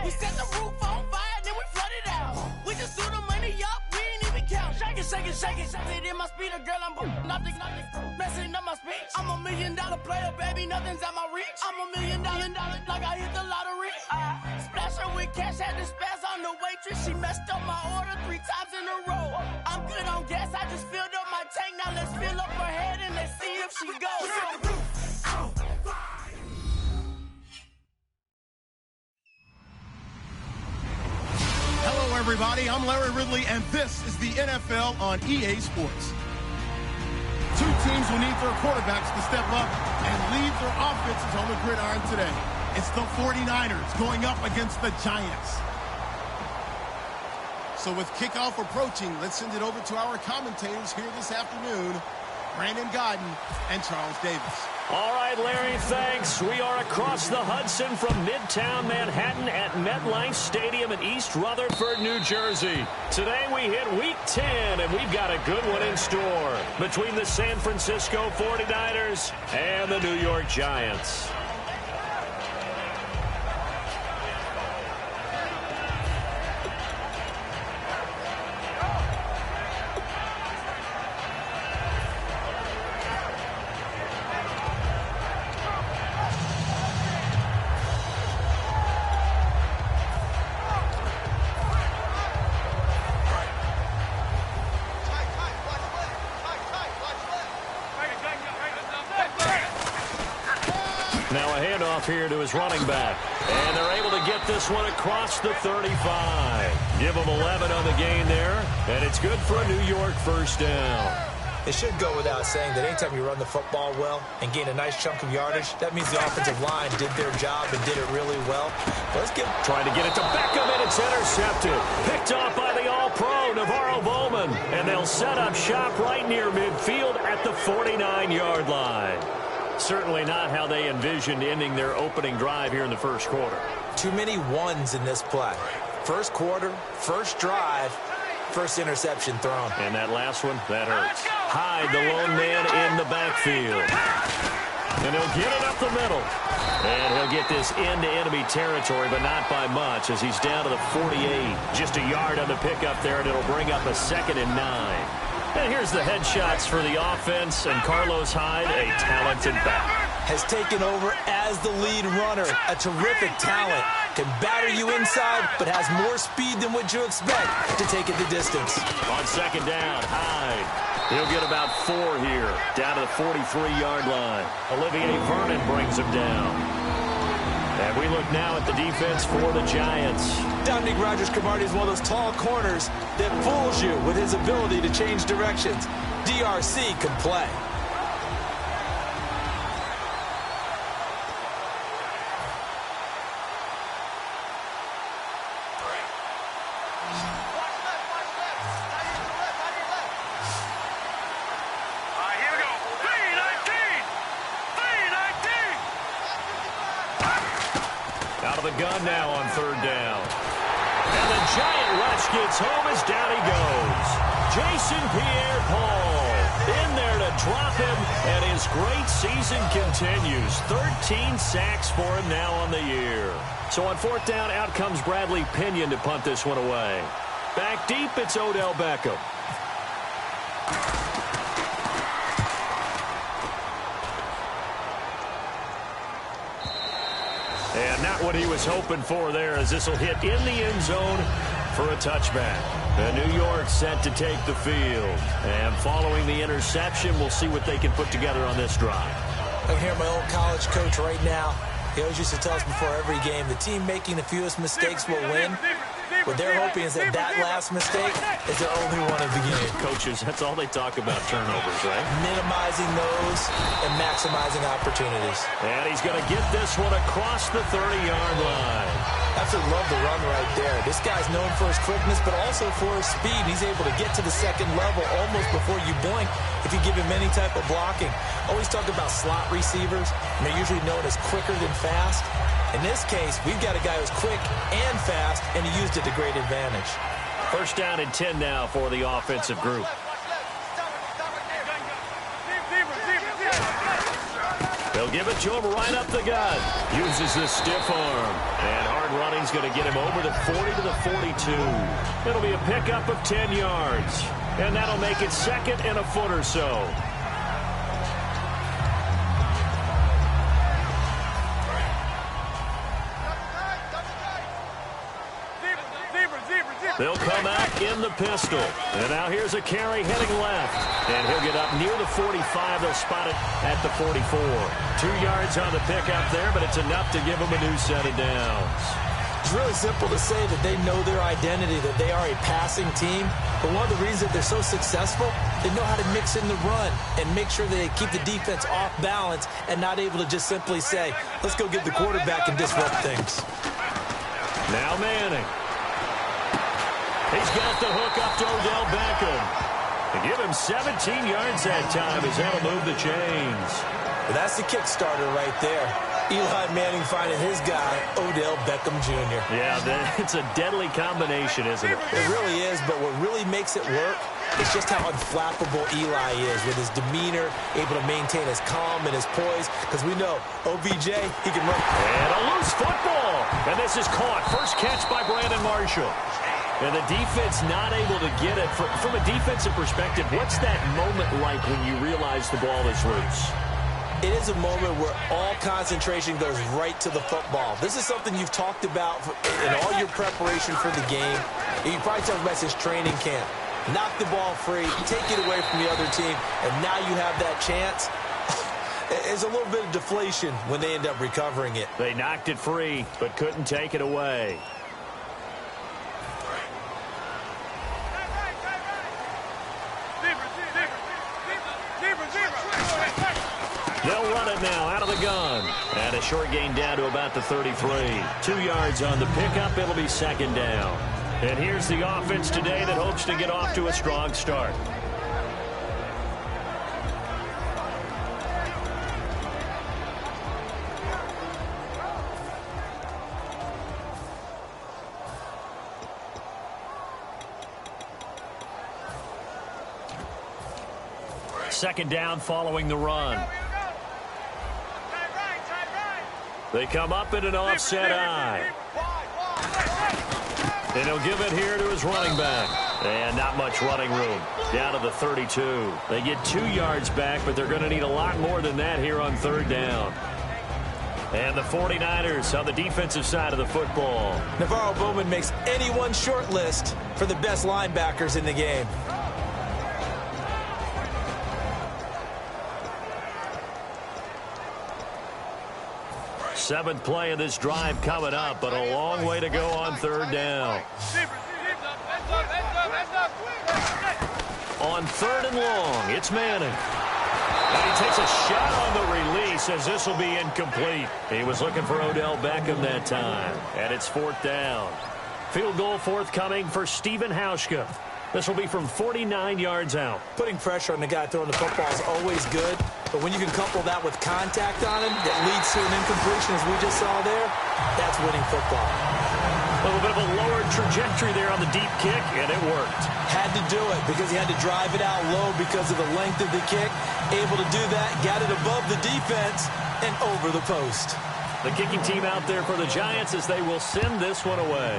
We set the roof on fire, then we flood it out. We just threw the money up, we ain't even count. Shake it, shake it, shake it. It in my speeder, girl, I'm nothing, messing up my speech. I'm $1 million player, baby, nothing's at my reach. I'm $1 million, like I hit the lottery. Splash her with cash, had to spaz on the waitress. She messed up my order 3 times in a row. I'm good on gas, I just filled up my tank. Now let's fill up her head and let's see if she goes. Hello, everybody. I'm Larry Ridley, and this is the NFL on EA Sports. 2 teams will need their quarterbacks to step up and lead their offenses on the gridiron today. It's the 49ers going up against the Giants. So with kickoff approaching, let's send it over to our commentators here this afternoon, Brandon Godden and Charles Davis. All right, Larry, thanks. We are across the Hudson from Midtown Manhattan at MetLife Stadium in East Rutherford, New Jersey. Today we hit Week 10, and we've got a good one in store between the San Francisco 49ers and the New York Giants. Now a handoff here to his running back. And they're able to get this one across the 35. Give them 11 on the gain there. And it's good for a New York first down. It should go without saying that anytime you run the football well and gain a nice chunk of yardage, that means the offensive line did their job and did it really well. Let's get trying to get it to Beckham, and it's intercepted. Picked off by the All-Pro, Navarro Bowman. And they'll set up shop right near midfield at the 49-yard line. Certainly not how they envisioned ending their opening drive here in the first quarter. Too many ones in this play. First quarter, first drive, first interception thrown. And that last one, that hurts. Hyde, the lone man in the backfield. And he'll get it up the middle. And he'll get this into enemy territory, but not by much as he's down to the 48. Just a yard on the pickup there, and it'll bring up a 2nd and 9. And here's the headshots for the offense, and Carlos Hyde, a talented back. Has taken over as the lead runner. A terrific talent. Can batter you inside, but has more speed than what you expect to take it the distance. On 2nd down, Hyde. He'll get about 4 here, down to the 43-yard line. Olivier Vernon brings him down. And we look now at the defense for the Giants. Dominique Rodgers-Cromartie is one of those tall corners that fools you with his ability to change directions. DRC can play. Out of the gun now on 3rd down. And the Giant rush gets home as down he goes. Jason Pierre-Paul in there to drop him, and his great season continues. 13 sacks for him now on the year. So on 4th down, out comes Bradley Pinion to punt this one away. Back deep, it's Odell Beckham. And not what he was hoping for there, as this will hit in the end zone for a touchback. And New York set to take the field. And following the interception, we'll see what they can put together on this drive. I can hear my old college coach right now. He always used to tell us before every game, the team making the fewest mistakes will win. What they're hoping is that last mistake is their only one of the game. Coaches, that's all they talk about, turnovers, right? Minimizing those and maximizing opportunities. And he's going to get this one across the 30-yard line. Absolutely love the run right there. This guy's known for his quickness, but also for his speed. He's able to get to the 2nd level almost before you blink if you give him any type of blocking. Always talk about slot receivers, and they're usually known as quicker than fast. In this case, we've got a guy who's quick and fast, and he used it to great advantage. 1st down and 10 now for the offensive group. They'll give it to him right up the gut. Uses the stiff arm. And hard running's going to get him over the 40 to the 42. It'll be a pickup of 10 yards. And that'll make it second and a foot or so. They'll come out in the pistol. And now here's a carry heading left. And he'll get up near the 45. They'll spot it at the 44. 2 yards on the pickup there, but it's enough to give them a new set of downs. It's really simple to say that they know their identity, that they are a passing team. But one of the reasons that they're so successful, they know how to mix in the run and make sure that they keep the defense off balance and not able to just simply say, let's go get the quarterback and disrupt things. Now Manning. He's got the hook up to Odell Beckham. To give him 17 yards that time as that'll move the chains. But that's the Kickstarter right there. Eli Manning finding his guy, Odell Beckham Jr. Yeah, it's a deadly combination, isn't it? It really is, but what really makes it work is just how unflappable Eli is with his demeanor, able to maintain his calm and his poise, because we know OBJ, he can run. And a loose football. And this is caught. First catch by Brandon Marshall. And the defense not able to get it. From a defensive perspective, what's that moment like when you realize the ball is loose? It is a moment where all concentration goes right to the football. This is something you've talked about in all your preparation for the game. You probably talked about since training camp. Knock the ball free, take it away from the other team, and now you have that chance. There's a little bit of deflation when they end up recovering it. They knocked it free, but couldn't take it away. They'll run it now out of the gun. And a short gain down to about the 33. 2 yards on the pickup. It'll be second down. And here's the offense today that hopes to get off to a strong start. Second down following the run. They come up in an offset eye. And he'll give it here to his running back. And not much running room. Down to the 32. They get 2 yards back, but they're going to need a lot more than that here on third down. And the 49ers on the defensive side of the football. Navarro Bowman makes anyone's short list for the best linebackers in the game. Seventh play of this drive coming up, but a long way to go on third down. On third and long, it's Manning. And he takes a shot on the release as this will be incomplete. He was looking for Odell Beckham that time. And it's fourth down. Field goal forthcoming for Stephen Hauschka. This will be from 49 yards out. Putting pressure on the guy throwing the football is always good, but when you can couple that with contact on him that leads to an incompletion, as we just saw there, that's winning football. A little bit of a lowered trajectory there on the deep kick, and it worked. Had to do it because he had to drive it out low because of the length of the kick. Able to do that, got it above the defense and over the post. The kicking team out there for the Giants as they will send this one away.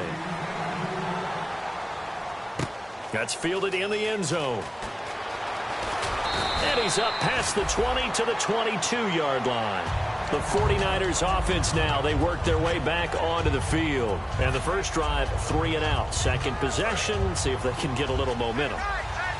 That's fielded in the end zone. And he's up past the 20 to the 22-yard line. The 49ers offense now, they work their way back onto the field. And the first drive, 3 and out. Second possession, see if they can get a little momentum.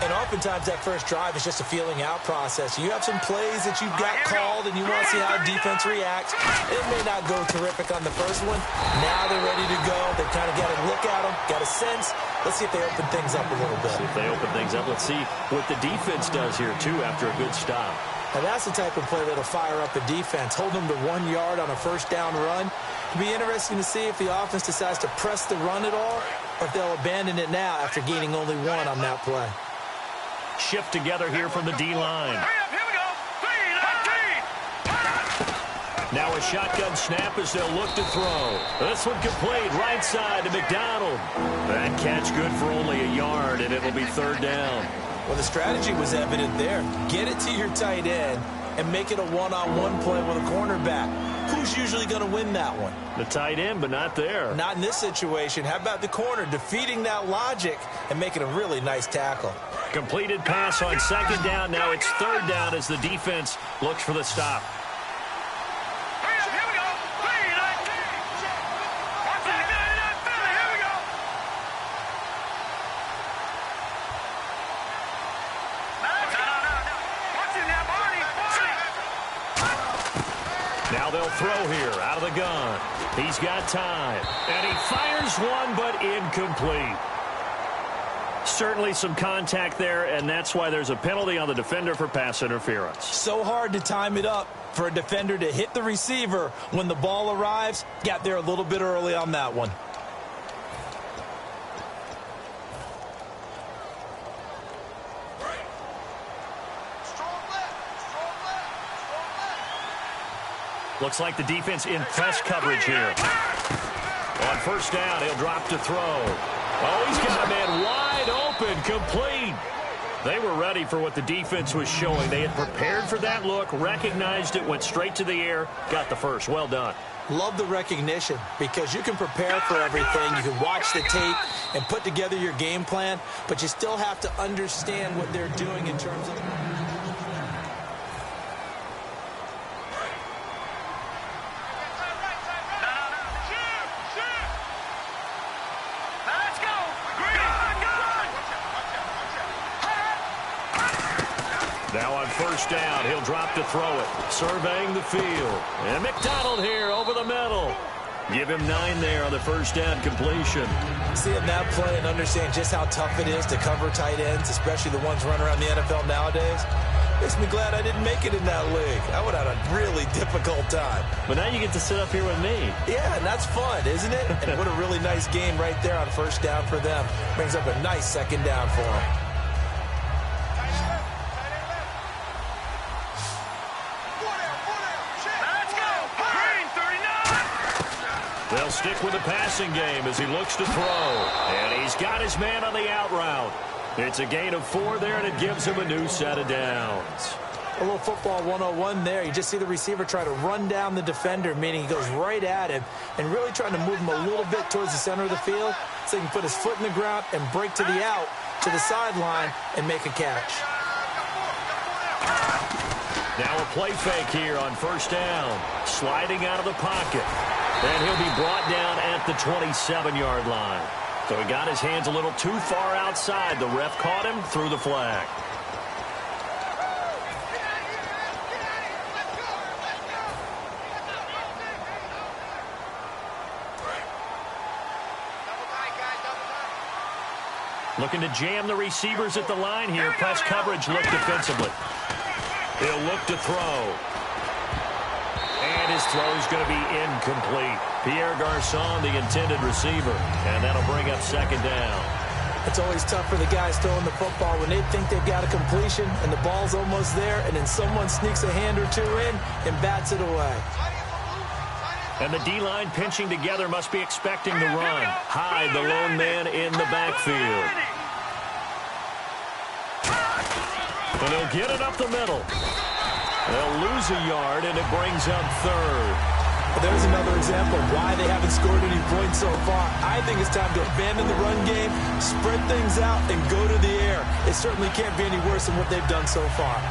And oftentimes that first drive is just a feeling out process. You have some plays that you've got called and you want to see how defense reacts. It may not go terrific on the first one. Now they're ready to go. They've kind of got a look at them, got a sense. Let's see if they open things up a little bit. See if they open things up. Let's see what the defense does here, too, after a good stop. And that's the type of play that'll fire up the defense. Hold them to 1 yard on a first down run. It'll be interesting to see if the offense decides to press the run at all or if they'll abandon it now after gaining only 1 on that play. Shift together here from the D-line. Now a shotgun snap as they'll look to throw. This one complete right side to McDonald. That catch good for only a yard, and it'll be third down. Well, the strategy was evident there. Get it to your tight end and make it a one-on-one play with a cornerback. Who's usually going to win that one? The tight end, but not there. Not in this situation. How about the corner defeating that logic and making a really nice tackle? Completed pass on second down. Now it's third down as the defense looks for the stop. Now they'll throw here out of the gun. He's got time. And he fires one, but incomplete. Certainly some contact there, and that's why there's a penalty on the defender for pass interference. So hard to time it up for a defender to hit the receiver when the ball arrives. Got there a little bit early on that one. Looks like the defense in press coverage here. On first down, he'll drop to throw. Oh, he's got a man wide open, complete. They were ready for what the defense was showing. They had prepared for that look, recognized it, went straight to the air, got the first. Well done. Love the recognition because you can prepare for everything. You can watch the tape and put together your game plan, but you still have to understand what they're doing in terms of... Now on first down, he'll drop to throw it. Surveying the field. And McDonald here over the middle. Give him 9 there on the first down completion. Seeing that play and understand just how tough it is to cover tight ends, especially the ones running around the NFL nowadays, makes me glad I didn't make it in that league. I would have had a really difficult time. But now you get to sit up here with me. Yeah, and that's fun, isn't it? And what a really nice game right there on first down for them. Brings up a nice second down for them. They'll stick with the passing game as he looks to throw. And he's got his man on the out route. It's a gain of 4 there, and it gives him a new set of downs. A little football 101 there. You just see the receiver try to run down the defender, meaning he goes right at him and really trying to move him a little bit towards the center of the field so he can put his foot in the ground and break to the out, to the sideline, and make a catch. Now a play fake here on first down. Sliding out of the pocket. And he'll be brought down at the 27-yard line. So he got his hands a little too far outside. The ref caught him, threw the flag. Looking to jam the receivers at the line here. Press coverage look defensively. He'll look to throw. And his throw is going to be incomplete. Pierre Garçon, the intended receiver. And that'll bring up second down. It's always tough for the guys throwing the football when they think they've got a completion and the ball's almost there, and then someone sneaks a hand or two in and bats it away. And the D-line pinching together must be expecting the run. Hyde, the lone man in the backfield. And he'll get it up the middle. They'll lose a yard, and it brings up third. Well, there's another example of why they haven't scored any points so far. I think it's time to abandon the run game, spread things out, and go to the air. It certainly can't be any worse than what they've done so far.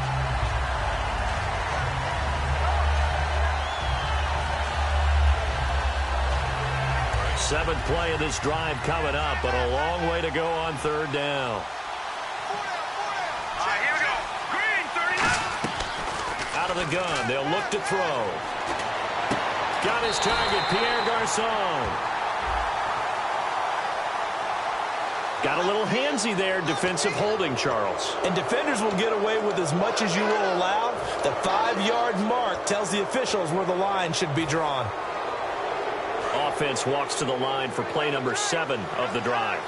Seventh play of this drive coming up, but a long way to go on third down. Out of the gun, they'll look to throw. Got his target, Pierre Garçon. Got a little handsy there, defensive holding, Charles. And defenders will get away with as much as you will allow. The 5-yard mark tells the officials where the line should be drawn. Offense walks to the line for play number 7 of the drive.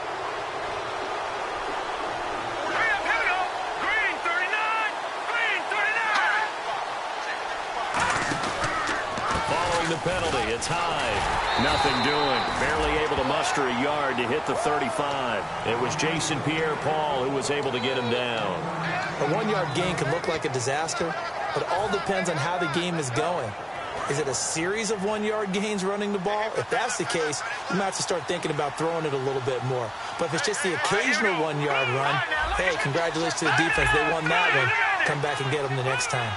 drawing the penalty. It's high. Nothing doing. Barely able to muster a yard to hit the 35. It was Jason Pierre-Paul who was able to get him down. A 1-yard gain can look like a disaster, but it all depends on how the game is going. Is it a series of 1-yard gains running the ball? If that's the case, you might have to start thinking about throwing it a little bit more. But if it's just the occasional 1-yard run, hey, congratulations to the defense. They won that one. Come back and get them the next time.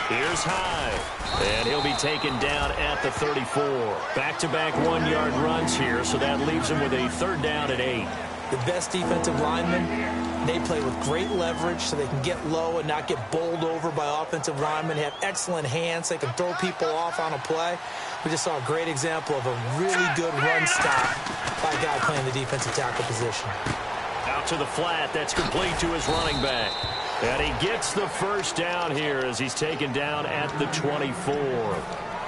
Here's High, and he'll be taken down at the 34. Back-to-back 1-yard runs here, so that leaves him with a 3rd down and 8. The best defensive linemen, they play with great leverage so they can get low and not get bowled over by offensive linemen. They have excellent hands. They can throw people off on a play. We just saw a great example of a really good run stop by a guy playing the defensive tackle position. Out to the flat. That's complete to his running back. And he gets the 1st down here as he's taken down at the 24.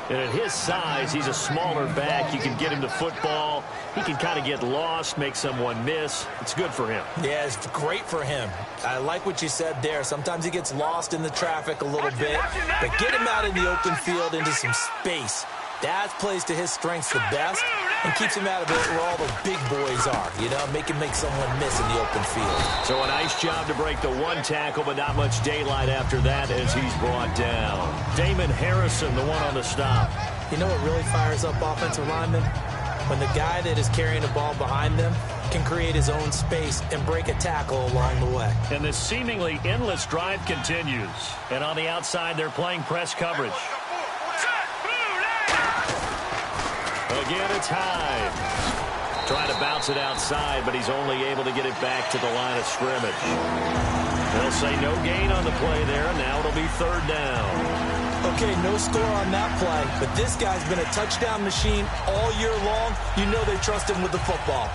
And at his size, he's a smaller back. You can get him to football. He can kind of get lost, make someone miss. It's good for him. Yeah, it's great for him. I like what you said there. Sometimes he gets lost in the traffic a little bit. But get him out in the open field into some space. That plays to his strengths the best and keeps him out of it where all the big boys are, you know, make someone miss in the open field. So a nice job to break the 1 tackle, but not much daylight after that as he's brought down. Damon Harrison, the one on the stop. You know what really fires up offensive linemen? When the guy that is carrying the ball behind them can create his own space and break a tackle along the way. And this seemingly endless drive continues. And on the outside, they're playing press coverage. Again, it's Hyde. Trying to bounce it outside, but he's only able to get it back to the line of scrimmage. They'll say no gain on the play there. Now it'll be 3rd down. Okay, no score on that play, but this guy's been a touchdown machine all year long. You know they trust him with the football.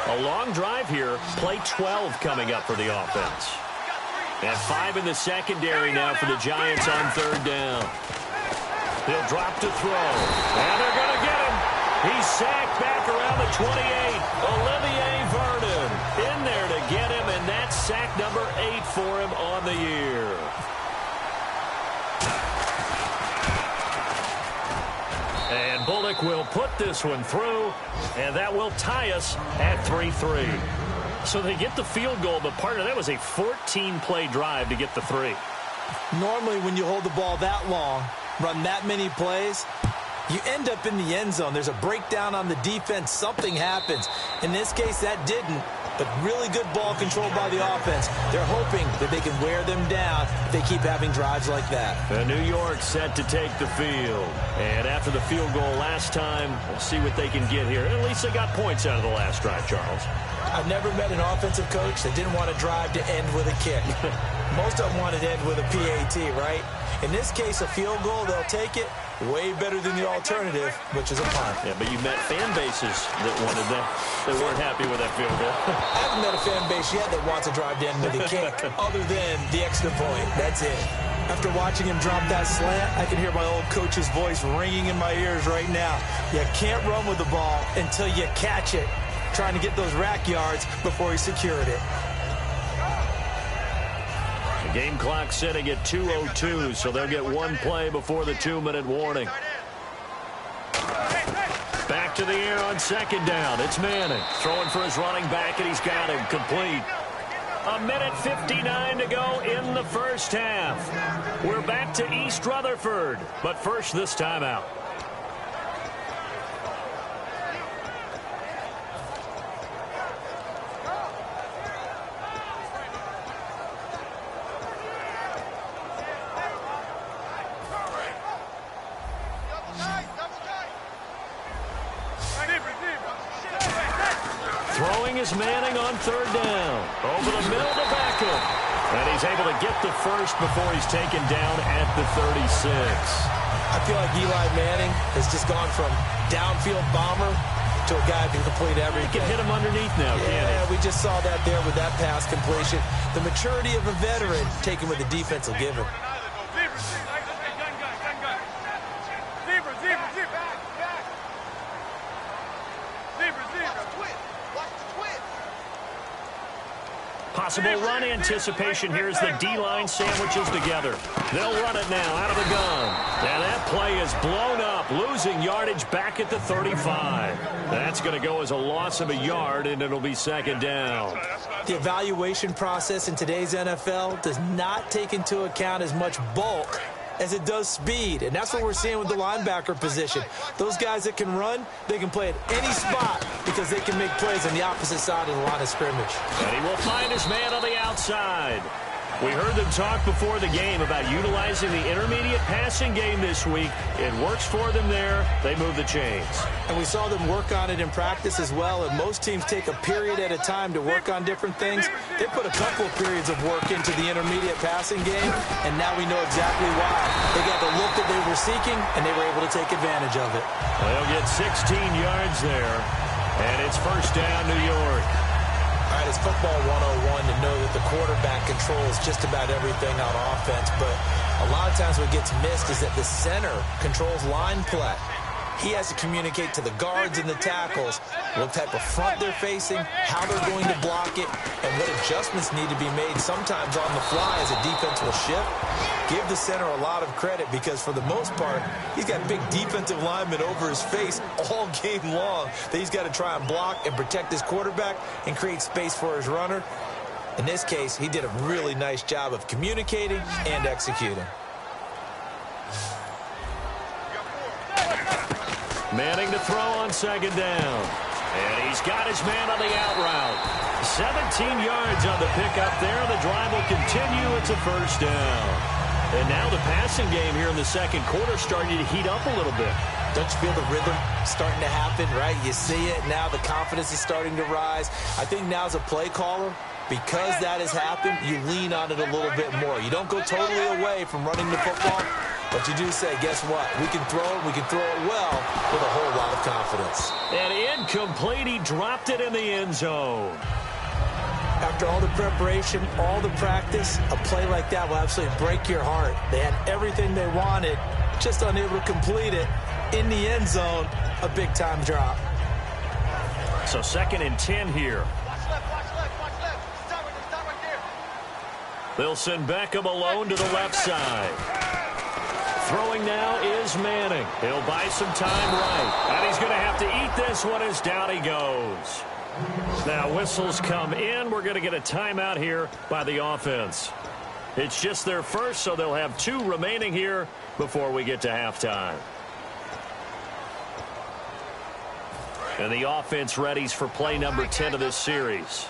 A long drive here. Play 12 coming up for the offense. And 5 in the secondary now for the Giants on 3rd down. He'll drop to throw. And they're going to get him. He's sacked back around the 28. Olivier Vernon in there to get him, and that's sack number 8 for him on the year. And Bullock will put this one through, and that will tie us at 3-3. So they get the field goal, but part of that was a 14-play drive to get the 3. Normally when you hold the ball that long, run that many plays, you end up in the end zone. There's a breakdown on the defense. Something happens. In this case, that didn't. But really good ball control by the offense. They're hoping that they can wear them down if they keep having drives like that. New York set to take the field. And after the field goal last time, we'll see what they can get here. At least they got points out of the last drive, Charles. I've never met an offensive coach that didn't want a drive to end with a kick. Most of them wanted to end with a PAT, right? In this case, a field goal, they'll take it. Way better than the alternative, which is a punt. Yeah, but you met fan bases that wanted that. They weren't happy with that field goal. I haven't met a fan base yet that wants a drive to end with a kick, other than the extra point. That's it. After watching him drop that slant, I can hear my old coach's voice ringing in my ears right now. You can't run with the ball until you catch it, trying to get those rack yards before he secured it. Game clock sitting at 2:02, so they'll get 1 play before the 2-minute warning. Back to the air on 2nd down. It's Manning throwing for his running back, and he's got him complete. 1:59 to go in the first half. We're back to East Rutherford, but first this timeout. Throwing is Manning on 3rd down. Over the middle to Beckham. And he's able to get the first before he's taken down at the 36. I feel like Eli Manning has just gone from downfield bomber to a guy who can complete everything. He can hit him underneath now, can't he? Yeah, we just saw that there with that pass completion. The maturity of a veteran taken what the defense will give him. Possible run anticipation here as the D-line sandwiches together. They'll run it now out of the gun. And that play is blown up, losing yardage back at the 35. That's going to go as a loss of a yard, and it'll be second down. The evaluation process in today's NFL does not take into account as much bulk as it does speed, and that's what we're seeing with the linebacker position. Those guys that can run, they can play at any spot because they can make plays on the opposite side of the line of scrimmage. And he will find his man on the outside. We heard them talk before the game about utilizing the intermediate passing game this week. It works for them there. They move the chains. And we saw them work on it in practice as well, and most teams take a period at a time to work on different things. They put a couple of periods of work into the intermediate passing game, and now we know exactly why. They got the look that they were seeking, and they were able to take advantage of it. They'll get 16 yards there, and it's first down, New York. All right, it's football 101 to know that the quarterback controls just about everything on offense, but a lot of times what gets missed is that the center controls line play. He has to communicate to the guards and the tackles what type of front they're facing, how they're going to block it, and what adjustments need to be made sometimes on the fly as a defense will shift. Give the center a lot of credit because for the most part, he's got big defensive linemen over his face all game long that he's got to try and block and protect his quarterback and create space for his runner. In this case, he did a really nice job of communicating and executing. Manning to throw on second down. And he's got his man on the out route. 17 yards on the pickup there. The drive will continue. It's a first down. And now the passing game here in the second quarter starting to heat up a little bit. Don't you feel the rhythm starting to happen, right? You see it now. The confidence is starting to rise. I think now as a play caller, because that has happened, you lean on it a little bit more. You don't go totally away from running the football, but you do say, guess what? We can throw it. We can throw it well with a whole lot of confidence. And incomplete. He dropped it in the end zone. After all the preparation, all the practice, a play like that will absolutely break your heart. They had everything they wanted, just unable to complete it. In the end zone, a big-time drop. So second and 10 here. They'll send Beckham alone to the left side. Throwing now is Manning. He'll buy some time right. And he's going to have to eat this one as down he goes. Now whistles come in. We're going to get a timeout here by the offense. It's just their first, so they'll have 2 remaining here before we get to halftime. And the offense readies for play number 10 of this series.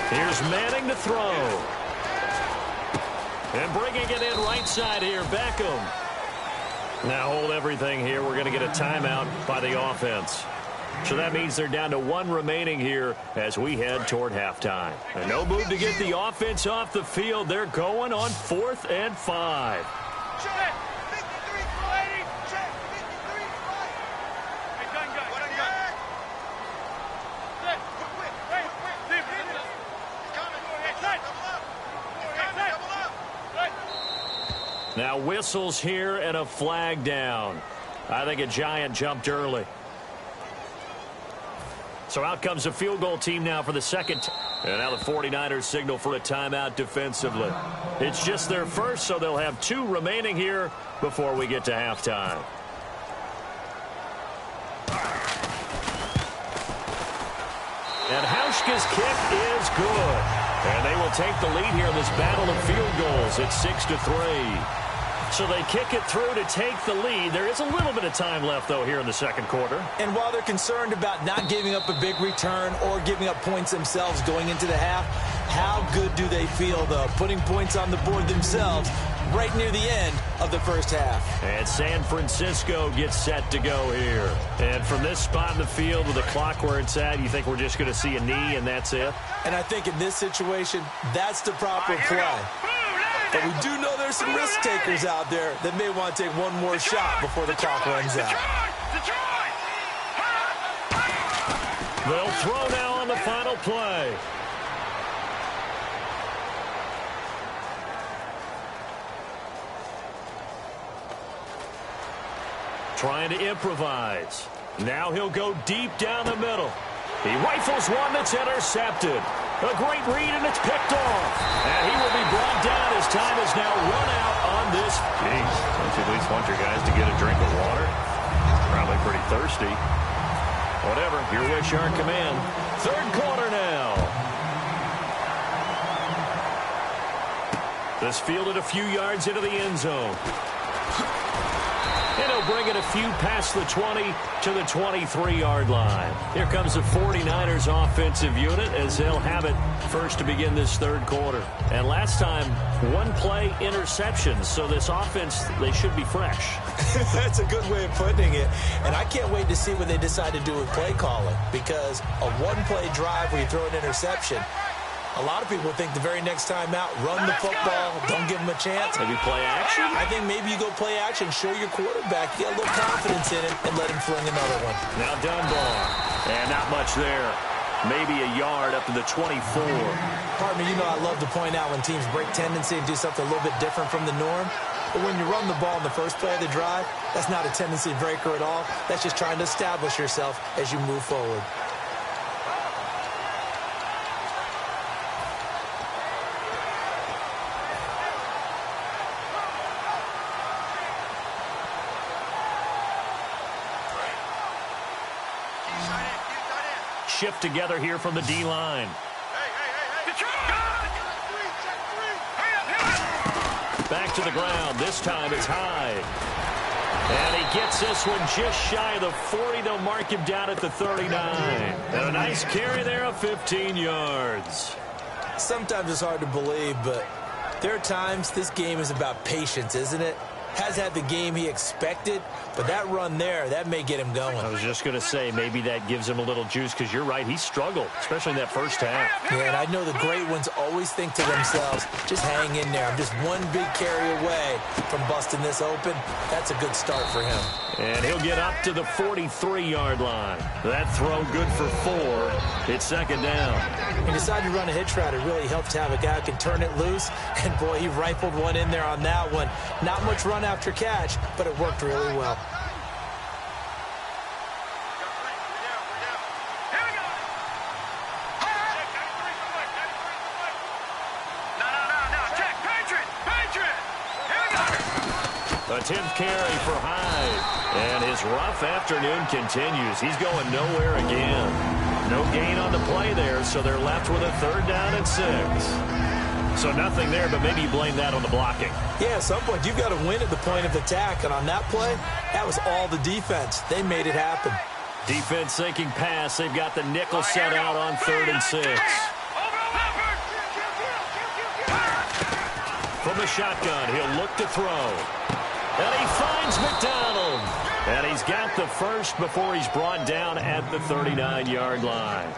Here's Manning to throw. And bringing it in right side here, Beckham. Now hold everything here. We're going to get a timeout by the offense. So that means they're down to 1 remaining here as we head toward halftime. And no move to get the offense off the field. They're going on 4th and 5. Now whistles here and a flag down. I think a Giant jumped early. So out comes the field goal team now for the second. And now the 49ers signal for a timeout defensively. It's just their first, so they'll have 2 remaining here before we get to halftime. And Hauschka's kick is good. And they will take the lead here in this battle of field goals. It's 6-3. So they kick it through to take the lead. There is a little bit of time left, though, here in the second quarter. And while they're concerned about not giving up a big return or giving up points themselves going into the half, how good do they feel, though, putting points on the board themselves right near the end of the first half? And San Francisco gets set to go here. And from this spot in the field with the clock where it's at, you think we're just going to see a knee and that's it? And I think in this situation, that's the proper play. But we do know there's some risk takers out there that may want to take one more shot before the clock runs out. They'll throw now on the final play. Trying to improvise. Now he'll go deep down the middle. He rifles one that's intercepted. A great read, and it's picked off. And he will be brought down as time is now run out on this. Jeez, don't you at least want your guys to get a drink of water? Probably pretty thirsty. Whatever, your wish, your command. Third quarter now. This fielded a few yards into the end zone. And he'll bring it a few past the 20 to the 23-yard line. Here comes the 49ers offensive unit as they'll have it first to begin this third quarter. And last time, one-play interceptions. So this offense, they should be fresh. That's a good way of putting it. And I can't wait to see what they decide to do with play calling. Because a one-play drive where you throw an interception, a lot of people think the very next time out, run the football, don't give them a chance. Maybe play action? I think maybe you go play action, show your quarterback, get a little confidence in it, and let him fling another one. Now Dunbar. And not much there. Maybe a yard up to the 24. Partner, you know I love to point out when teams break tendency and do something a little bit different from the norm. But when you run the ball in the first play of the drive, that's not a tendency breaker at all. That's just trying to establish yourself as you move forward. Shift together here from the D-line. Back to the ground. This time it's Hyde. And he gets this one just shy of the 40. They'll mark him down at the 39. And a nice carry there of 15 yards. Sometimes it's hard to believe, but there are times this game is about patience, isn't it? Has had the game he expected, but that run there, that may get him going. I was just going to say, maybe that gives him a little juice, because you're right, he struggled, especially in that first half. Yeah, and I know the great ones always think to themselves, just hang in there. I'm just one big carry away from busting this open. That's a good start for him. And he'll get up to the 43-yard line. That throw good for 4. It's second down. He decided to run a hitch route. It really helps to have a guy who can turn it loose. And, boy, he rifled one in there on that one. Not much run after catch, but it worked really well. A 10th carry for Hyde. And his rough afternoon continues. He's going nowhere again. No gain on the play there, so they're left with a third down and 6. So nothing there, but maybe you blame that on the blocking. Yeah, at some point you've got to win at the point of attack. And on that play, that was all the defense. They made it happen. Defense sinking pass. They've got the nickel set out on 3rd and 6. From the shotgun, he'll look to throw. And he finds McDonald. And he's got the first before he's brought down at the 39-yard line.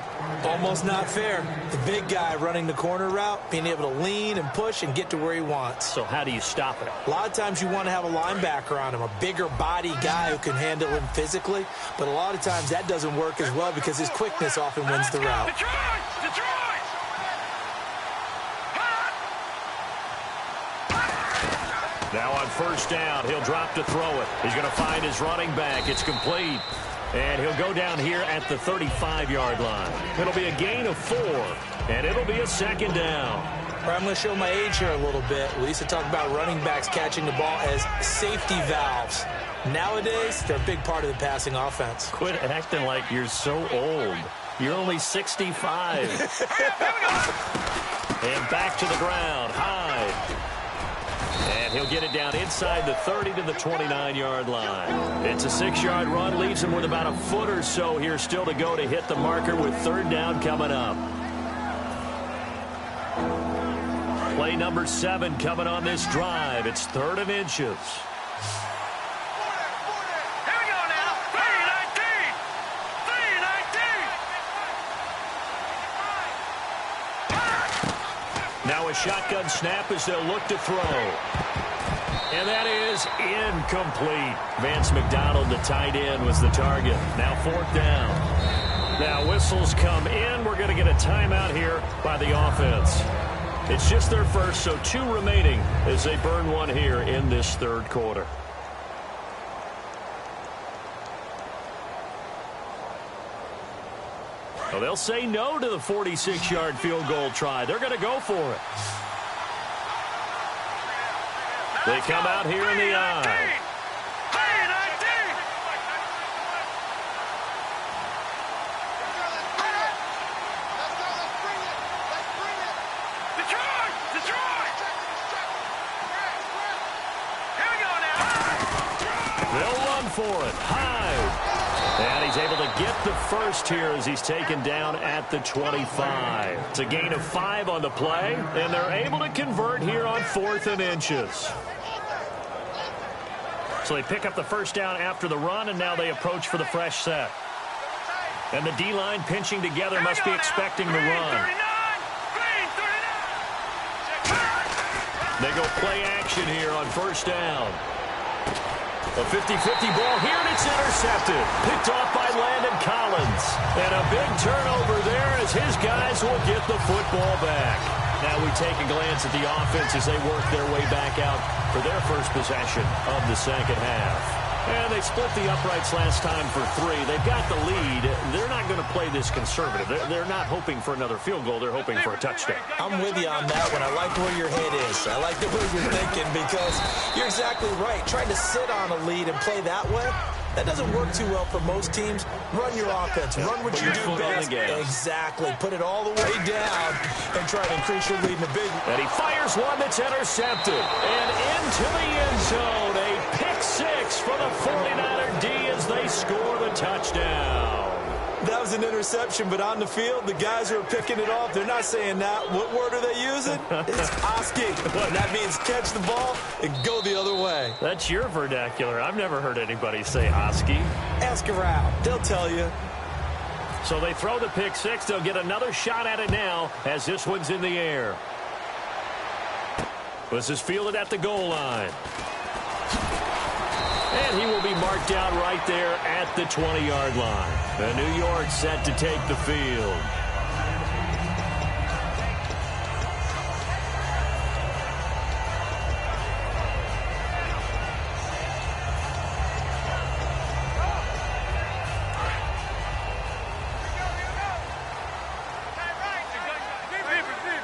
Almost not fair. The big guy running the corner route, being able to lean and push and get to where he wants. So how do you stop it? A lot of times you want to have a linebacker on him, a bigger body guy who can handle him physically. But a lot of times that doesn't work as well because his quickness often wins the route. Now on first down, he'll drop to throw it. He's going to find his running back. It's complete. And he'll go down here at the 35-yard line. It'll be a gain of 4, and it'll be a second down. I'm going to show my age here a little bit. We used to talk about running backs catching the ball as safety valves. Nowadays, they're a big part of the passing offense. Quit acting like you're so old. You're only 65. And back to the ground. Hyde. And he'll get it down inside the 30 to the 29-yard line. It's a 6-yard run. Leaves him with about a foot or so here still to go to hit the marker with third down coming up. Play number 7 coming on this drive. It's 3rd and inches. Now a shotgun snap as they'll look to throw. And that is incomplete. Vance McDonald, the tight end, was the target. Now 4th down. Now whistles come in. We're going to get a timeout here by the offense. It's just their first, so 2 remaining as they burn one here in this third quarter. Well, they'll say no to the 46-yard field goal try. They're going to go for it. They come out here in the I. They'll run for it. Hyde. And he's able to get the first here as he's taken down at the 25. It's a gain of 5 on the play, and they're able to convert here on 4th and inches. So they pick up the first down after the run, and now they approach for the fresh set. And the D-line pinching together must be expecting the run. They go play action here on first down. A 50-50 ball here, and it's intercepted. Picked off by Landon Collins. And a big turnover there as his guys will get the football back. Now we take a glance at the offense as they work their way back out for their first possession of the second half. And they split the uprights last time for 3. They've got the lead. They're not going to play this conservative. They're not hoping for another field goal. They're hoping for a touchdown. I'm with you on that one. I like where your head is. I like the way you're thinking because you're exactly right. Trying to sit on a lead and play that way, that doesn't work too well for most teams. Run your offense. Run what you do best. Exactly. Put it all the way down and try to increase your lead in the big. And he fires one that's intercepted. And into the end zone. A pick 6 for the 49er D as they score the touchdown. That was an interception, but on the field, the guys who are picking it off, they're not saying that. What word are they using? It's Oski. That means catch the ball and go the other way. That's your vernacular. I've never heard anybody say Oski. Ask around. They'll tell you. So they throw the pick 6. They'll get another shot at it now as this one's in the air. This is fielded at the goal line. And he will be marked down right there at the 20-yard line. And New York set to take the field.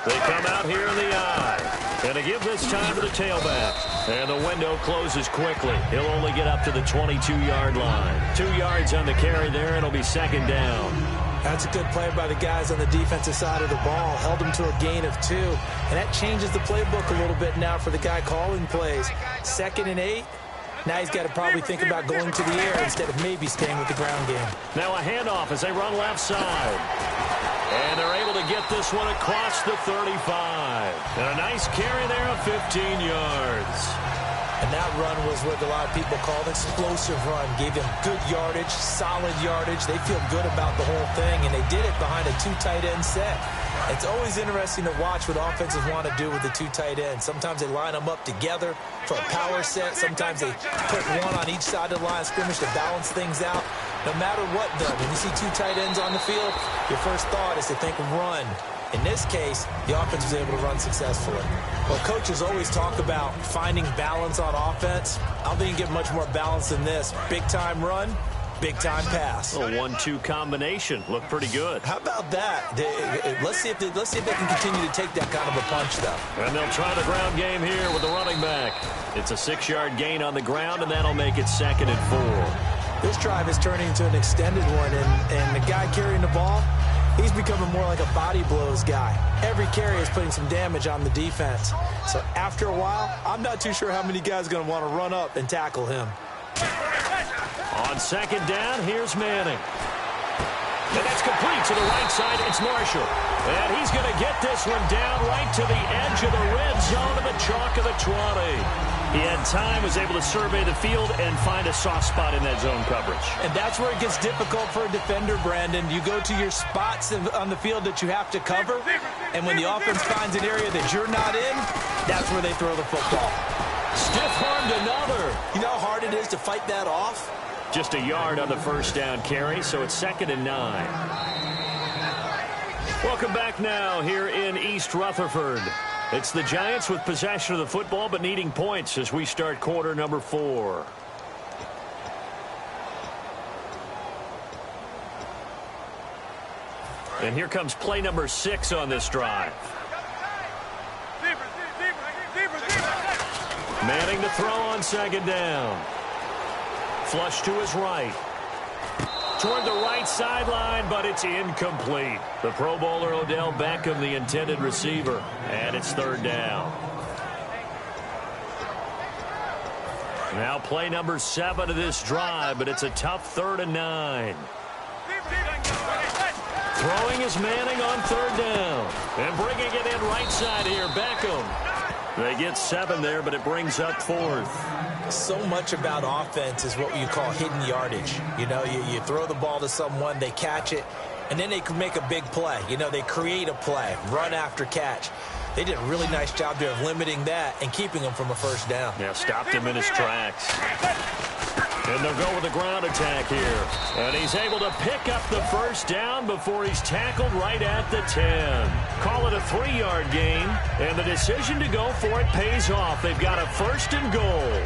They come out here in the I. And to give this time to the tailback. And the window closes quickly. He'll only get up to the 22-yard line. 2 yards on the carry there, and it'll be second down. That's a good play by the guys on the defensive side of the ball. Held them to a gain of 2. And that changes the playbook a little bit now for the guy calling plays. 2nd and 8. Now he's got to probably think about going to the air instead of maybe staying with the ground game. Now a handoff as they run left side. And they're able to get this one across the 35. And a nice carry there of 15 yards. And that run was what a lot of people call an explosive run. Gave them good yardage, solid yardage. They feel good about the whole thing, and they did it behind a 2 tight end set. It's always interesting to watch what offenses want to do with the 2 tight ends. Sometimes they line them up together for a power set. Sometimes they put one on each side of the line of scrimmage to balance things out. No matter what, though, when you see 2 tight ends on the field, your first thought is to think run. In this case, the offense was able to run successfully. Well, coaches always talk about finding balance on offense. I don't think you get much more balance than this. Big-time run, big-time pass. A 1-2 combination. Looked pretty good. How about that? Let's see if they can continue to take that kind of a punch, though. And they'll try the ground game here with the running back. It's a 6-yard gain on the ground, and that'll make it 2nd and 4. This drive is turning into an extended one, and the guy carrying the ball, he's becoming more like a body blows guy. Every carry is putting some damage on the defense. So after a while, I'm not too sure how many guys are going to want to run up and tackle him. On 2nd down, here's Manning. And that's complete to the right side. It's Marshall. And he's going to get this one down right to the edge of the red zone of the chalk of the 20. He had time, was able to survey the field and find a soft spot in that zone coverage. And that's where it gets difficult for a defender, Brandon. You go to your spots on the field that you have to cover, and when the offense finds an area that you're not in, that's where they throw the football. Stiff-armed another. You know how hard it is to fight that off? Just a yard on the first down carry, so it's 2nd and 9. Welcome back now here in East Rutherford. It's the Giants with possession of the football but needing points as we start quarter number 4. And here comes play number 6 on this drive. Manning to throw on second down. Flush to his right. Toward the right sideline, but it's incomplete. The Pro Bowler Odell Beckham, the intended receiver. And it's third down. Now play number 7 of this drive, but it's a tough 3rd and 9. Throwing is Manning on third down. And bringing it in right side here, Beckham. They get 7 there, but it brings up 4th. So much about offense is what you call hidden yardage. You know, you throw the ball to someone, they catch it, and then they can make a big play. You know, they create a play, run after catch. They did a really nice job there of limiting that and keeping him from a first down. Yeah, stopped him in his tracks. And they'll go with a ground attack here. And he's able to pick up the first down before he's tackled right at the 10. Call it a 3-yard gain, and the decision to go for it pays off. They've got a 1st and goal.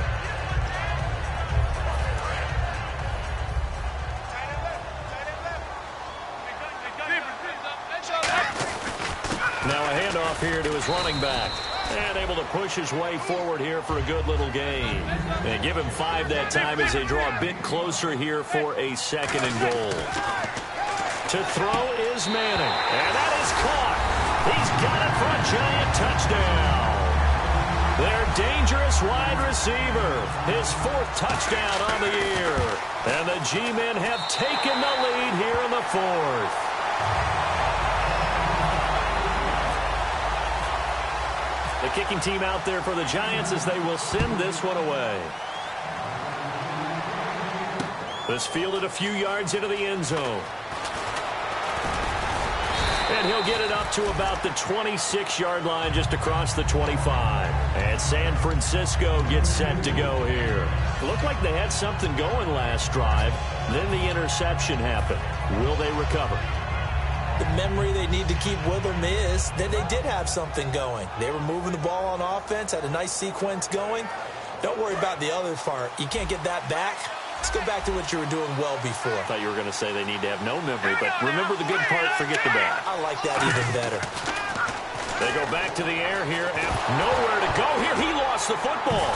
Now a handoff here to his running back. And able to push his way forward here for a good little gain. And give him 5 that time as they draw a bit closer here for a 2nd and goal. To throw is Manning. And that is caught. He's got it for a giant touchdown. Their dangerous wide receiver. His 4th touchdown on the year. And the G-men have taken the lead here in the 4th. The kicking team out there for the Giants as they will send this one away. This fielded a few yards into the end zone. And he'll get it up to about the 26-yard line just across the 25. And San Francisco gets set to go here. It looked like they had something going last drive. Then the interception happened. Will they recover? The memory they need to keep with them is that they did have something going. They were moving the ball on offense, had a nice sequence going. Don't worry about the other part. You can't get that back. Let's go back to what you were doing well before. I thought you were going to say they need to have no memory, but remember the good part, forget the bad. I like that even better. They go back to the air here, and nowhere to go here. He lost the football.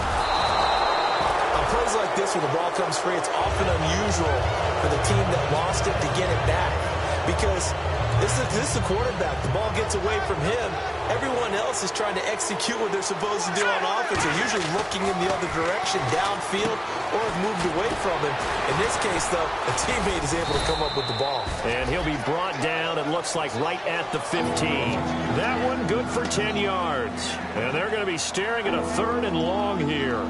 On plays like this where the ball comes free, it's often unusual for the team that lost it to get it back. Because this is the quarterback. The ball gets away from him. Everyone else is trying to execute what they're supposed to do on offense. They're usually looking in the other direction, downfield, or have moved away from him. In this case, though, a teammate is able to come up with the ball. And he'll be brought down, it looks like, right at the 15. That one good for 10 yards. And they're going to be staring at a 3rd and long here.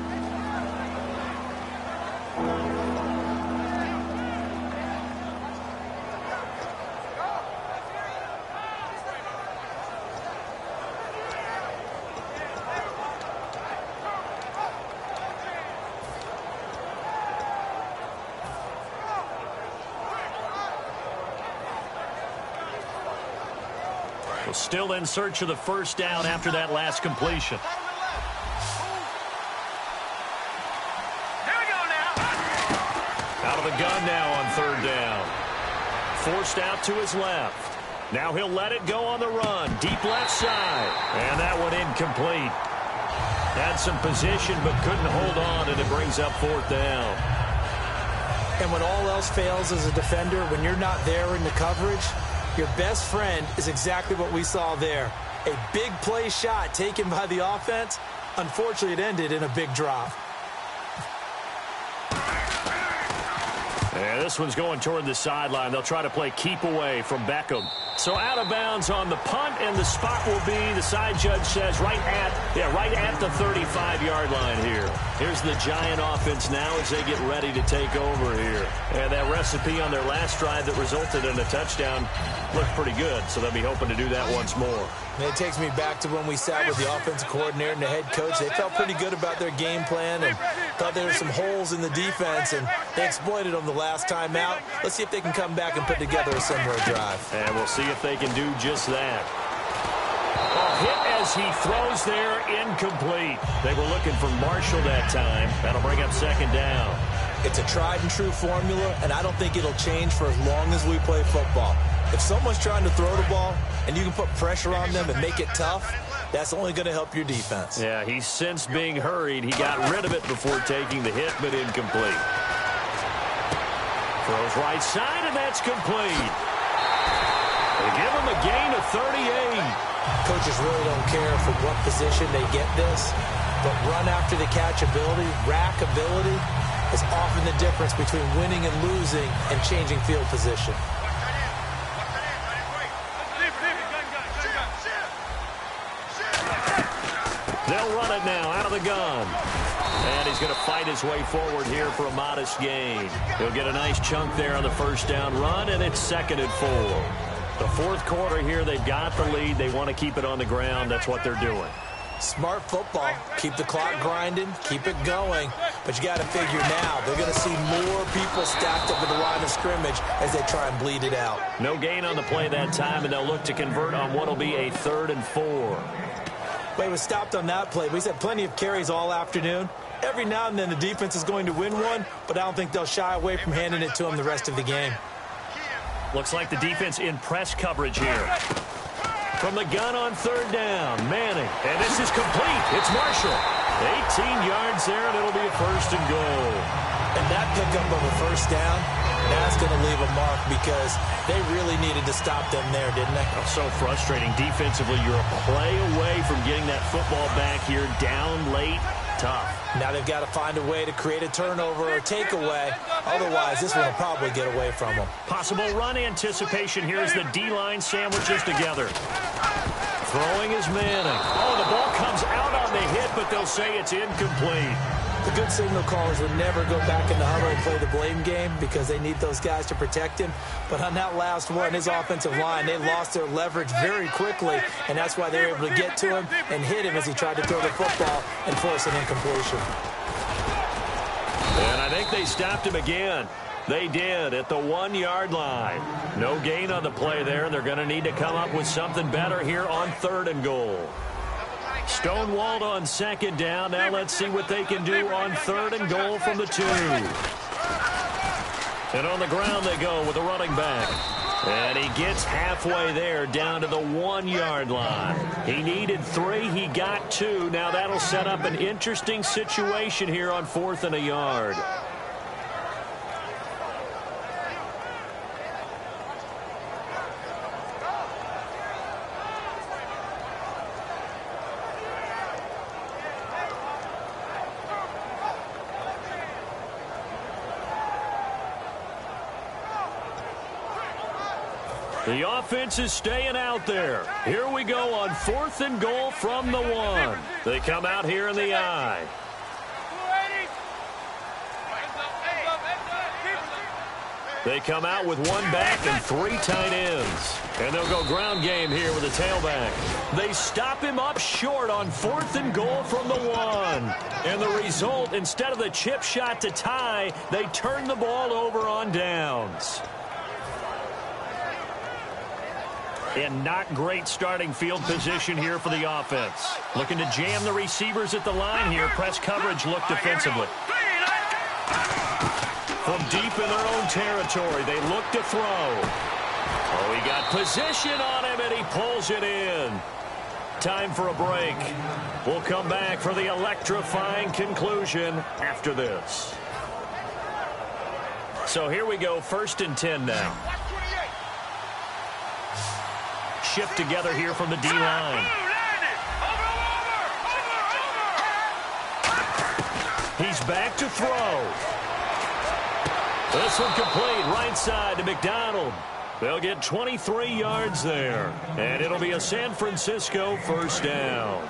Still in search of the first down after that last completion. Here we go now. Out of the gun now on 3rd down. Forced out to his left. Now he'll let it go on the run. Deep left side. And that one incomplete. Had some position but couldn't hold on, and it brings up 4th down. And when all else fails as a defender, when you're not there in the coverage, your best friend is exactly what we saw there. A big play shot taken by the offense. Unfortunately, it ended in a big drop. And this one's going toward the sideline. They'll try to play keep away from Beckham. So out of bounds on the punt, and the spot will be, the side judge says, right at the 35-yard line here. Here's the Giant offense now as they get ready to take over here. And that recipe on their last drive that resulted in a touchdown looked pretty good, so they'll be hoping to do that once more. And it takes me back to when we sat with the offensive coordinator and the head coach. They felt pretty good about their game plan and thought there were some holes in the defense, and they exploited them the last time out. Let's see if they can come back and put together a similar drive. And we'll see if they can do just that. A hit as he throws there, incomplete. They were looking for Marshall that time. That'll bring up 2nd down. It's a tried and true formula, and I don't think it'll change for as long as we play football. If someone's trying to throw the ball and you can put pressure on them and make it tough, that's only going to help your defense. Yeah, he's sensed being hurried. He got rid of it before taking the hit, but incomplete. Throws right side, and that's complete. They give him a gain of 38. Coaches really don't care from what position they get this, but run after the catch ability, rack ability, is often the difference between winning and losing and changing field position. They'll run it now out of the gun. And he's going to fight his way forward here for a modest gain. He'll get a nice chunk there on the first down run, and it's 2nd and 4. The fourth quarter here, they've got the lead. They want to keep it on the ground. That's what they're doing. Smart football. Keep the clock grinding. Keep it going. But you got to figure now, they're going to see more people stacked up at the line of scrimmage as they try and bleed it out. No gain on the play that time, and they'll look to convert on what will be a 3rd and 4. Well, he was stopped on that play, but he's had plenty of carries all afternoon. Every now and then the defense is going to win one, but I don't think they'll shy away from handing it to him the rest of the game. Looks like the defense in press coverage here. From the gun on 3rd down, Manning. And this is complete. It's Marshall. 18 yards there, and it'll be a 1st and goal. And that pickup of a 1st down, that's going to leave a mark because they really needed to stop them there, didn't they? Oh, so frustrating. Defensively, you're a play away from getting that football back here down late. Tough. Now they've got to find a way to create a turnover or takeaway. Otherwise, this one will probably get away from them. Possible run anticipation here as the D-line sandwiches together. Throwing is Manning. Oh, the ball comes out on the hit, but they'll say it's incomplete. The good signal callers would never go back in the huddle and play the blame game because they need those guys to protect him. But on that last one, his offensive line, they lost their leverage very quickly, and that's why they were able to get to him and hit him as he tried to throw the football and force an incompletion. And I think they stopped him again. They did at the 1-yard line. No gain on the play there, and they're going to need to come up with something better here on 3rd and goal. Stonewalled on 2nd down. Now let's see what they can do on 3rd and goal from the 2. And on the ground they go with the running back. And he gets halfway there down to the 1-yard line. He needed 3. He got 2. Now that'll set up an interesting situation here on 4th and a yard. The offense is staying out there. Here we go on 4th and goal from the 1. They come out here in the I. They come out with 1 back and 3 tight ends. And they'll go ground game here with a tailback. They stop him up short on 4th and goal from the 1. And the result, instead of the chip shot to tie, they turn the ball over on downs. And not great starting field position here for the offense. Looking to jam the receivers at the line here. Press coverage look defensively. From deep in their own territory, they look to throw. Oh, he got position on him, and he pulls it in. Time for a break. We'll come back for the electrifying conclusion after this. So here we go, 1st and 10 now. Shift together here from the D-line. He's back to throw. This one complete, right side to McDonald. They'll get 23 yards there, and it'll be a San Francisco 1st down.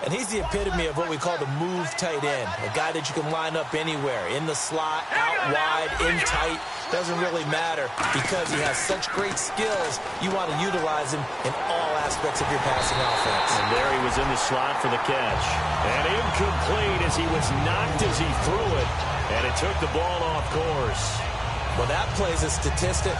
And he's the epitome of what we call the move tight end, a guy that you can line up anywhere, in the slot, out wide, in tight. Doesn't really matter because he has such great skills. You want to utilize him in all aspects of your passing offense. And there he was in the slot for the catch. And incomplete as he was knocked as he threw it. And it took the ball off course. Well, that plays a statistic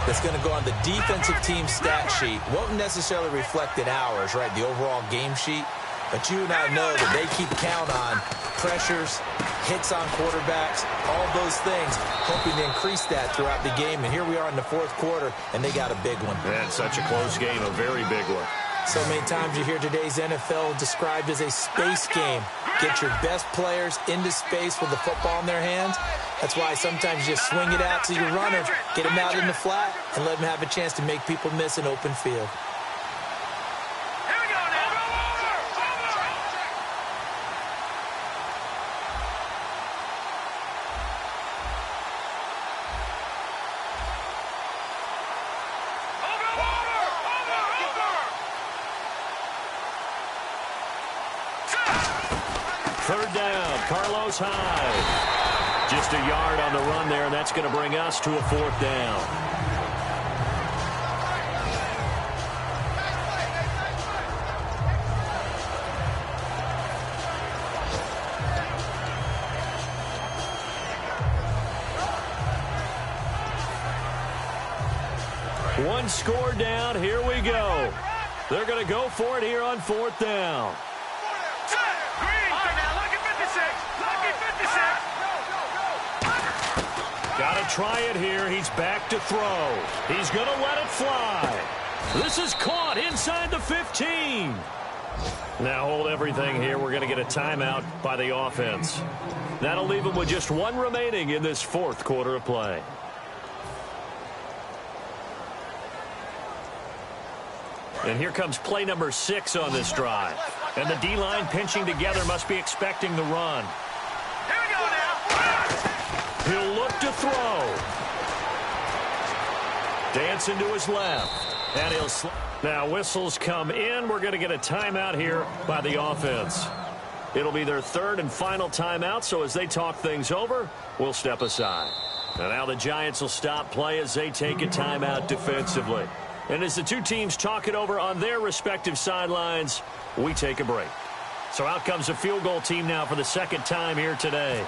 that's going to go on the defensive team stat sheet. Won't necessarily reflect in ours, right, the overall game sheet. But you and I know that they keep count on pressures, hits on quarterbacks, all those things, hoping to increase that throughout the game. And here we are in the fourth quarter, and they got a big one. And such a close game, a very big one. So many times you hear today's NFL described as a space game. Get your best players into space with the football in their hands. That's why sometimes you just swing it out to your runner, get him out in the flat, and let him have a chance to make people miss an open field. Third down, Carlos Hyde. Just a yard on the run there, and that's going to bring us to a fourth down. One score down, here we go. They're going to go for it here on fourth down. Got to try it here. He's back to throw. He's going to let it fly. This is caught inside the 15. Now hold everything here. We're going to get a timeout by the offense. That'll leave them with just one remaining in this fourth quarter of play. And here comes play number 6 on this drive. And the D-line pinching together must be expecting the run. Here we go now. He'll look to throw. Dancing to his left. And he'll now whistles come in. We're going to get a timeout here by the offense. It'll be their third and final timeout, so as they talk things over, we'll step aside. And now the Giants will stop play as they take a timeout defensively. And as the two teams talk it over on their respective sidelines, we take a break. So out comes the field goal team now for the second time here today.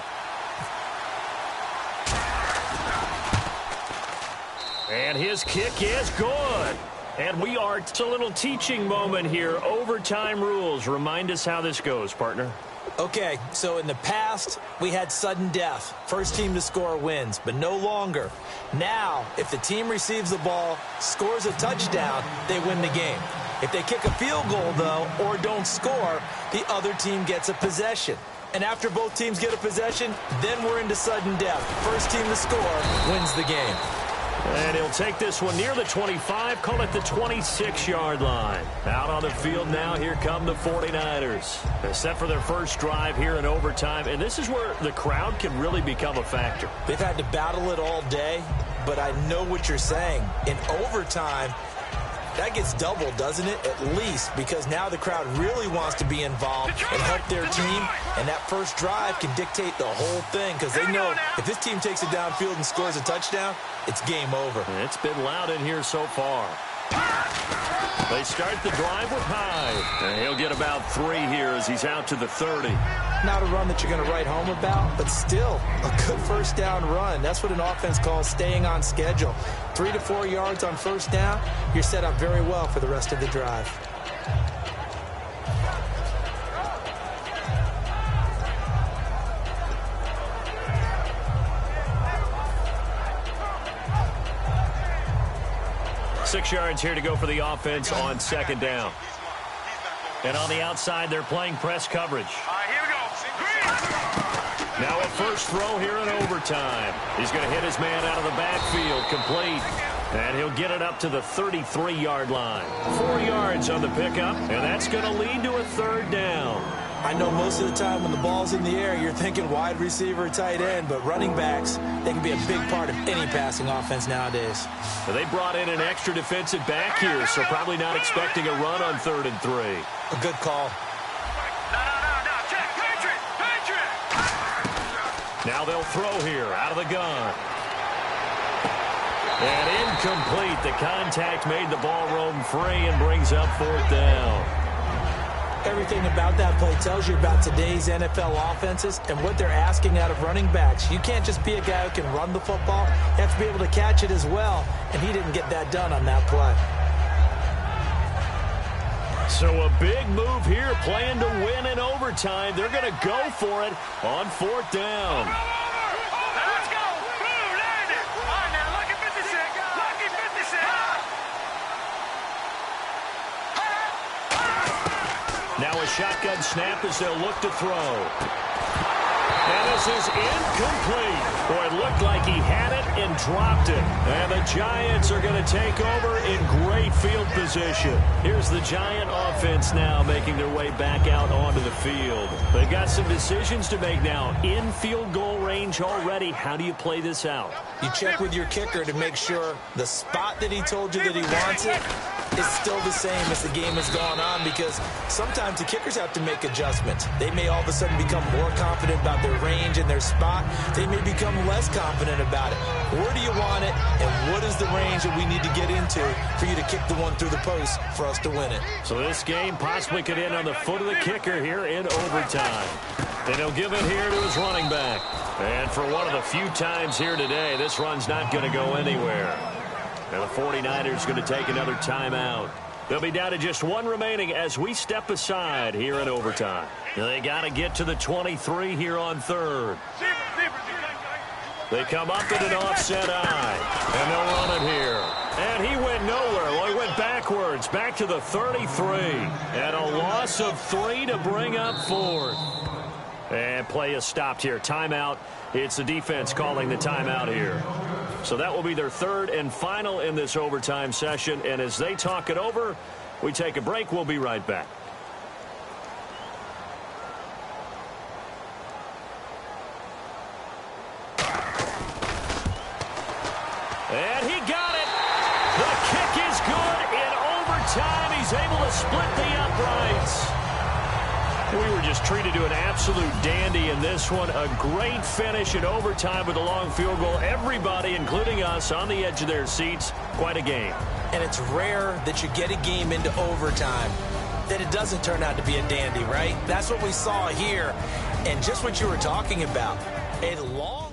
And his kick is good. And we are to a little teaching moment here. Overtime rules. Remind us how this goes, partner. Okay, so in the past, we had sudden death. First team to score wins, but no longer. Now, if the team receives the ball, scores a touchdown, they win the game. If they kick a field goal, though, or don't score, the other team gets a possession. And after both teams get a possession, then we're into sudden death. First team to score wins the game. And he'll take this one near the 25, call it the 26-yard line. Out on the field now, here come the 49ers. They're set for their first drive here in overtime, and this is where the crowd can really become a factor. They've had to battle it all day, but I know what you're saying. In overtime, that gets doubled, doesn't it? At least, because now the crowd really wants to be involved and help their team, and that first drive can dictate the whole thing, because they know if this team takes it downfield and scores a touchdown, it's game over. It's been loud in here so far. They start the drive with Hyde. And he'll get about 3 here as he's out to the 30. Not a run that you're going to write home about, but still a good first down run. That's what an offense calls staying on schedule. 3 to 4 yards on first down, you're set up very well for the rest of the drive. Six yards here to go for the offense on second down. And on the outside, they're playing press coverage. All right, here we go. Now a first throw here in overtime. He's going to hit his man out of the backfield, complete. And he'll get it up to the 33-yard line. 4 yards on the pickup, and that's going to lead to a third down. I know most of the time when the ball's in the air, you're thinking wide receiver, tight end, but running backs, they can be a big part of any passing offense nowadays. Well, they brought in an extra defensive back here, so probably not expecting a run on 3rd and 3. A good call. No, check, Patriot. Now they'll throw here out of the gun. And incomplete. The contact made the ball roam free and brings up 4th down. Everything about that play tells you about today's NFL offenses and what they're asking out of running backs. You can't just be a guy who can run the football. You have to be able to catch it as well, and he didn't get that done on that play. So a big move here, playing to win in overtime. They're going to go for it on 4th down. Let's go. Land it. All right, now, lucky 56. Lucky 56. Now a shotgun snap as they'll look to throw. And this is incomplete. Boy, it looked like he had it and dropped it. And the Giants are going to take over in great field position. Here's the Giant offense now making their way back out onto the field. They've got some decisions to make now. In field goal range already. How do you play this out? You check with your kicker to make sure the spot that he told you that he wants it is still the same as the game has gone on, because sometimes the kickers have to make adjustments. They may all of a sudden become more confident about their range and their spot. They may become less confident about it. Where do you want it, and what is the range that we need to get into for you to kick the one through the post for us to win it? So this game possibly could end on the foot of the kicker here in overtime. And he'll give it here to his running back. And for one of the few times here today, this run's not going to go anywhere. And the 49ers going to take another timeout. They'll be down to just one remaining as we step aside here in overtime. They got to get to the 23 here on 3rd. They come up in an offset eye, and they'll run it here. And he went nowhere. Well, he went backwards, back to the 33. And a loss of 3 to bring up 4th. And play is stopped here. Timeout. It's the defense calling the timeout here. So that will be their 3rd and final in this overtime session. And as they talk it over, we take a break. We'll be right back. And he got it. The kick is good in overtime. He's able to split the uprights. We were just treated to an absolute dandy in this one. A great finish in overtime with a long field goal. Everybody, including us, on the edge of their seats. Quite a game. And it's rare that you get a game into overtime that it doesn't turn out to be a dandy, right? That's what we saw here. And just what you were talking about. A long